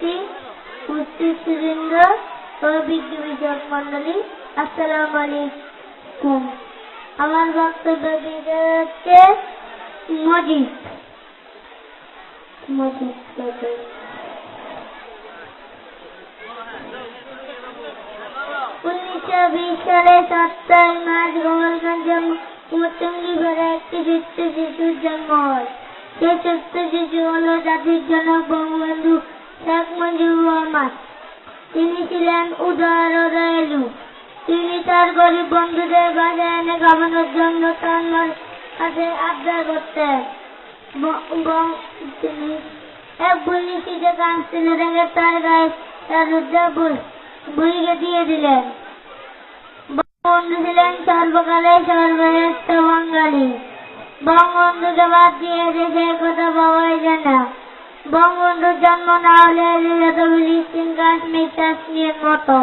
সভাপতি, উপস্থিত সুরেন্দ্র ও বিদ্যুৎ মন্ডলী, আসসালামু আলাইকুম। আমার বক্তব্য হচ্ছে মসজিদ। 1920 সালে 7 মার্চ গোপালগঞ্জে মুচুঙ্গিপাড়া একটি ছোট্ট শিশুর জন্ম হয়। সেই ছোট্ট শিশু হল জাতির জনক বঙ্গবন্ধু শেখ মুজিবুর রহমান। তিনি ছিলেন উদার ও দয়ালু। তিনি তার গরিব বন্ধুদের বাসায় এনে খাওয়ানোর জন্য তার কাছে আবদার করতেন। তিনি এক বুড়ি শীতে কাঁদছিল দেখে তার গায়ে তার রুদ্রা বুড়িকে দিয়ে দিলেন। বঙ্গবন্ধু ছিলেন সর্বকালে সর্বশ্রেষ্ঠ বাঙালি। বঙ্গবন্ধুকে বাদ দিয়ে দেশে কথা পাওয়াই যায় না। বঙ্গবন্ধুর জন্ম না হলে ফিলিস্তিন, কাশ্মীরের মতো।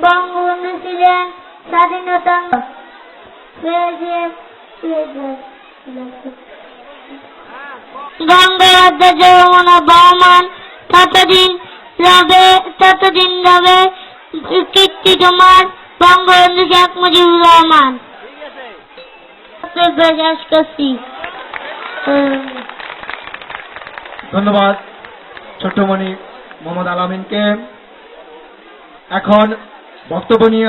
বঙ্গবন্ধু ছিলেন স্বাধীনতা গঙ্গা যমুনা বহমান ততদিন রবে কীর্তি তোমার বঙ্গবন্ধু শেখ মুজিবুর রহমান। শেষ করছি। ধন্যবাদ ছোট্টমণি মোহাম্মদ আলামিনকে। এখন বক্তব্য নিয়ে